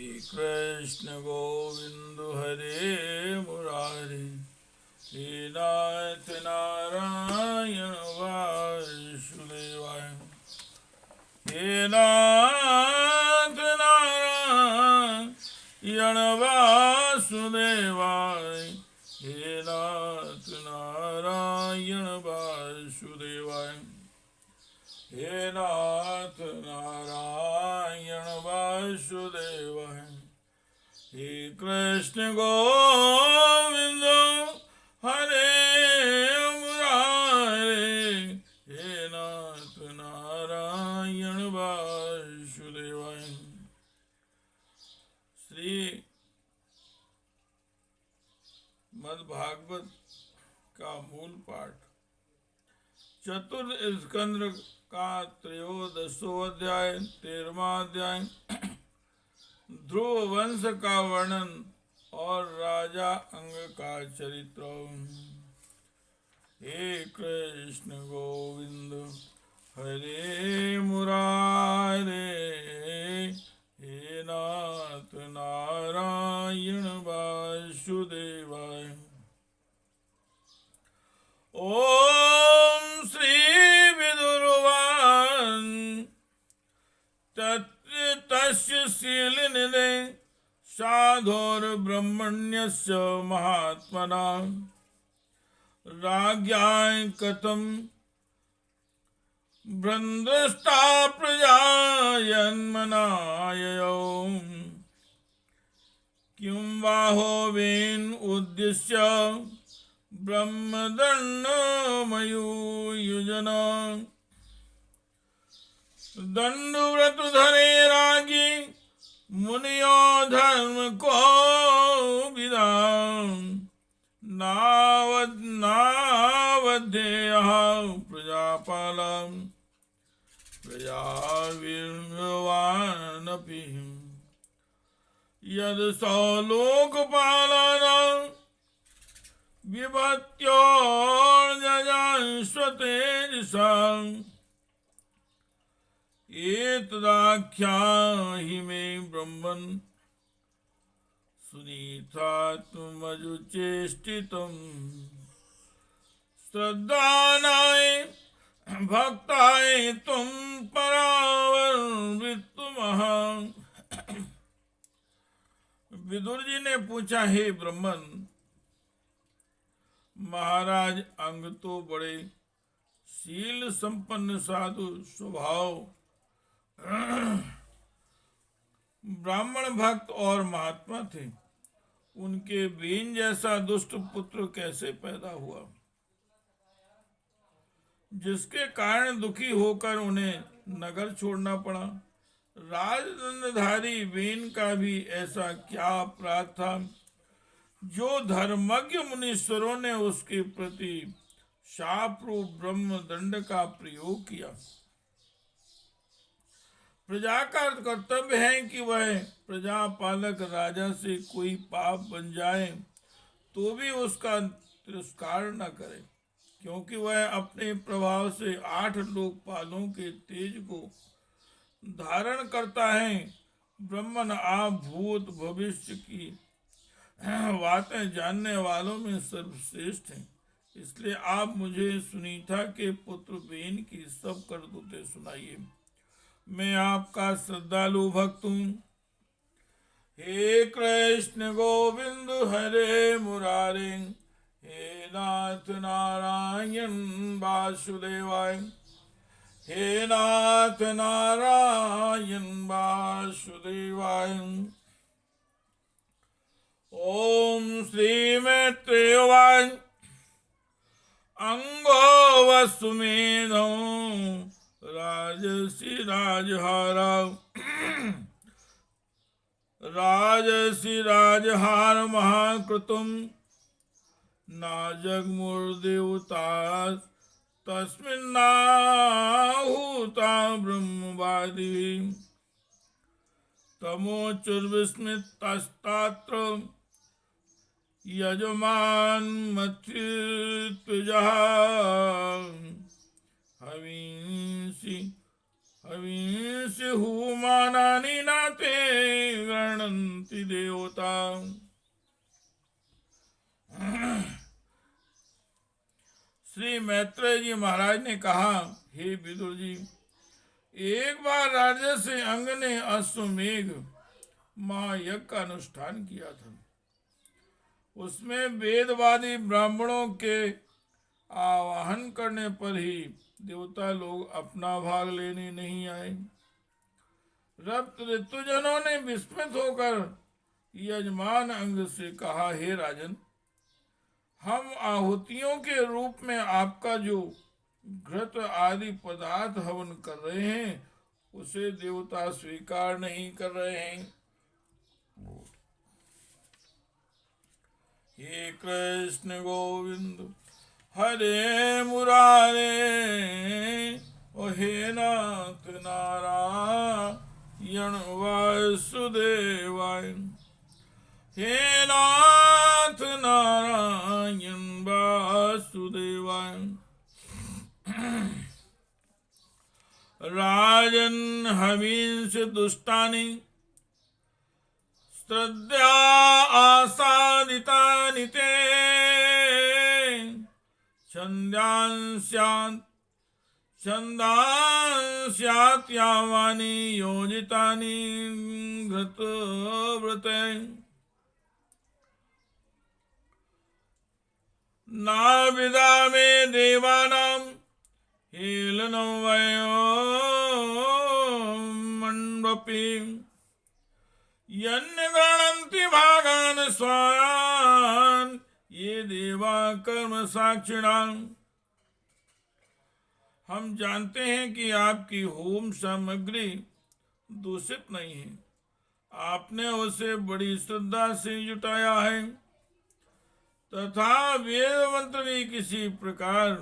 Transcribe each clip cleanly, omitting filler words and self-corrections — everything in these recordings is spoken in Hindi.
कृष्ण गोविंद हरे मुरारे, हे नाथ नारायण वासुदेवाय, हे नाथ नारायण वासुदेवाय, हे नाथ नारायण वासुदेवाय, हे नाथ नारायण वासुदेवाय, हे कृष्ण गोविंद हरे मुरारे, हे नाथ नारायण वासुदेवाय। श्री मद्भागवत का मूल पाठ चतुर्थ स्कंद का 13वां अध्याय 13वां अध्याय ध्रुव वंश का वर्णन और राजा अंग का चरित्र। हे कृष्ण गोविंद हरे मुरारे, हे नाथ नारायण वासुदेवाय। ओम श्री विदुरवाच तस्य शीलनिधे साधोर्ब्रह्मण्यस्य महात्मना राज्ञां कथं भ्रन्दष्टा प्रजायन्मनाययौ किं बाहो वेन उद्दिश्य ब्रह्मदण्डमयूयुजन दंडव्रतधरे रागी मुनियो धर्म को विदां नावध्येयः प्रजापालं प्रजाविर्वानपि यद् सौ लोकपालानां विभत्योर्जजांस्वतेजसा एतदाख्याहि मे ब्रह्मन् सुनीतात्मजुचेष्टितं श्रद्धानाय भक्ताय त्वं परावृत्तमः। विदुर जी ने पूछा, हे ब्रह्मन, महाराज अंग तो बड़े शील संपन्न साधु स्वभाव ब्राह्मण भक्त और महात्मा थे। उनके बीन जैसा दुष्ट पुत्र कैसे पैदा हुआ, जिसके कारण दुखी होकर उन्हें नगर छोड़ना पड़ा। राजदंडधारी बीन का भी ऐसा क्या अपराध था जो धर्मज्ञ मुनीश्वरों ने उसके प्रति शाप रूप ब्रह्म दंड का प्रयोग किया। प्रजा का कर्तव्य है कि वह प्रजा पालक राजा से कोई पाप बन जाए तो भी उसका तिरस्कार न करे, क्योंकि वह अपने प्रभाव से 8 लोकपालों के तेज को धारण करता है। ब्रह्मन आप भूत भविष्य की बातें जानने वालों में सर्वश्रेष्ठ हैं, इसलिए आप मुझे सुनीता के पुत्र बेन की सब करतूतें सुनाइए। मैं आपका श्रद्धालु भक्त हूँ। हे कृष्ण गोविंद हरे मुरारे, हे नाथ नारायण वासुदेवाय, हे नाथ नारायण वासुदेवाय। ओम श्री मैत्रेयवाच अंगो वसुमेधो राजसी राजहारा राजसी राजहार महाकृतुम ना जगमुर्देवता तस्मिन्नाहुता ब्रह्मवादी तमोचुर्विस्मितस्तात्र यजमान मत्रित्वजः हवींसि हूमानानि नाते गण वदन्ति देवता। श्री मैत्रेय जी महाराज ने कहा, हे विदुर जी, एक बार राजर्षि अंग ने अश्वमेघ महायज्ञ का अनुष्ठान किया था। उसमें वेदवादी ब्राह्मणों के आवाहन करने पर ही देवता लोग अपना भाग लेने नहीं आए। ऋतुजनों ने विस्मित होकर यजमान अंग से कहा, हे राजन, हम आहुतियों के रूप में आपका जो घृत आदि पदार्थ हवन कर रहे हैं उसे देवता स्वीकार नहीं कर रहे हैं। हे कृष्ण गोविंद हरे मुरारे, ओ हे नाथ नारायण वासुदेवाय, हे नाथ नारायण वासुदेवाय। राजन हवींस दुष्टानि श्रद्धा आसादितानि ते, छन्दांस्यात्यावानि योजितानि घृतव्रते। नाविदा मे देवानां हेलनं वयो मण्डपे, यन्न गणन्ति भागान् स्वान् ये देवा कर्म साक्षिणां। हम जानते हैं कि आपकी होम सामग्री दूषित नहीं है। आपने उसे बड़ी श्रद्धा से जुटाया है तथा वेद मंत्र भी किसी प्रकार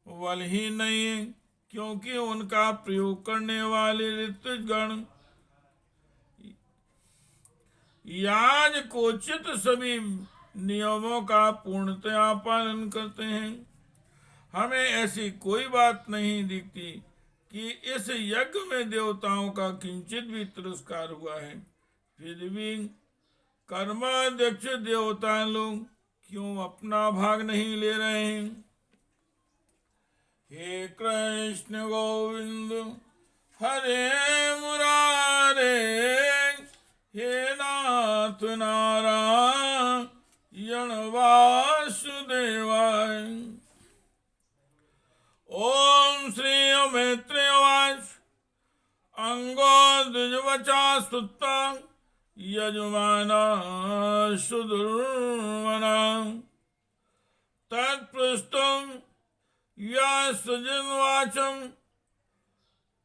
बलहीन नहीं है, क्योंकि उनका प्रयोग करने वाले ऋतुगण याजकोचित सभी नियमों का पूर्णतया पालन करते हैं। हमें ऐसी कोई बात नहीं दिखती कि इस यज्ञ में देवताओं का किंचित भी तिरस्कार हुआ है। फिर भी कर्माध्यक्ष देवता लोग क्यों अपना भाग नहीं ले रहे हैं? हे कृष्ण गोविंद हरे मुरारे, हे नाथ नारायण वासुदेवाय। ओम श्री मैत्रेयवाच अंगो द्विजवचा स्तुत्वा यजमाना सुदुर्मना, तत्पृष्टं व्यासजन्वाचम्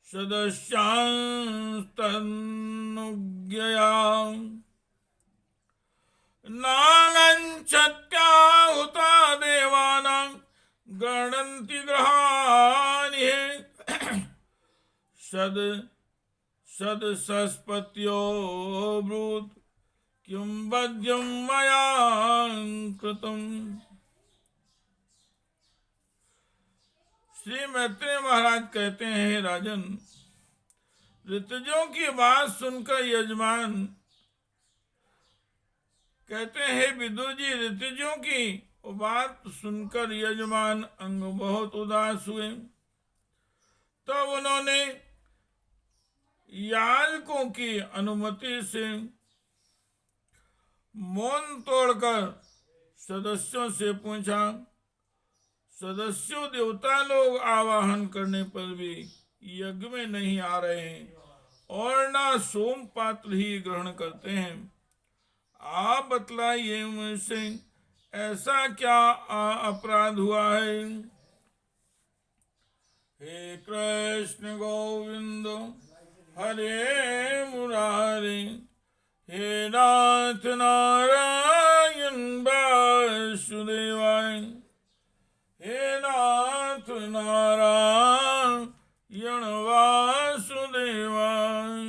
सदस्यांस्तन्नुज्ञया। नागञ्चत्याहुता देवानां गणन्ति ग्रहाणि, सदसस्पत्यो ब्रूत किं वध्यं मया कृतम्। श्री मैत्रेय महाराज कहते हैं, राजन, ऋतुजों की बात सुनकर यजमान कहते हैं, विदुर जी, ऋतुजों की बात सुनकर यजमान अंग बहुत उदास हुए। तब उन्होंने याजकों की अनुमति से मौन तोड़कर सदस्यों से पूछा। सदस्यों देवता लोग आवाहन करने पर भी यज्ञ में नहीं आ रहे हैं और ना सोम पात्र ही ग्रहण करते हैं। आप बतलाइए, मुझसे ऐसा क्या अपराध हुआ है? हे कृष्ण गोविंद हरे मुरारे, हे नाथ नारायण वासुदेवाय, हे नाथ नारायण वासुदेवाय।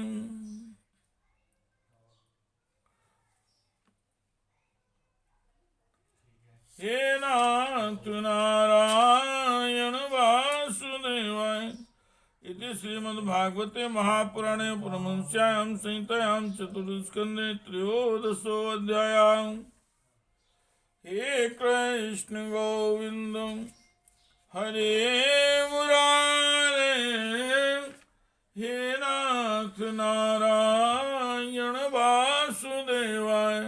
हे नाथ नारायण वासुदेवाय। इति श्रीमद्भागवते महापुराणे परमहंस्यां संहितायां चतुर्थस्कन्धे त्रयोदशोऽध्यायः। हे कृष्ण गोविंद हरे मुरारे, हे नाथ नारायण वासुदेवाय,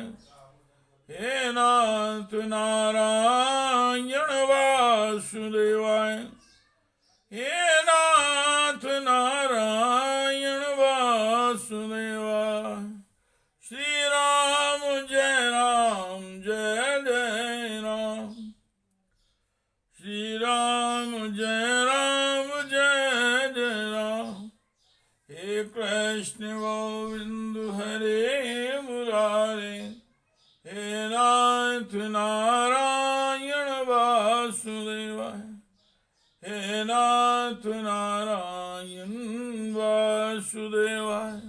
हे नाथ नारायण वासुदेवाय, हे नाथ नारायण वासुदेवाय। श्री राम जय राम, श्री राम जय राम। हे कृष्ण गोविंद हरे मुरारे, हे नाथ नारायण वासुदेवाय, हे नाथ नारायण वासुदेवाय।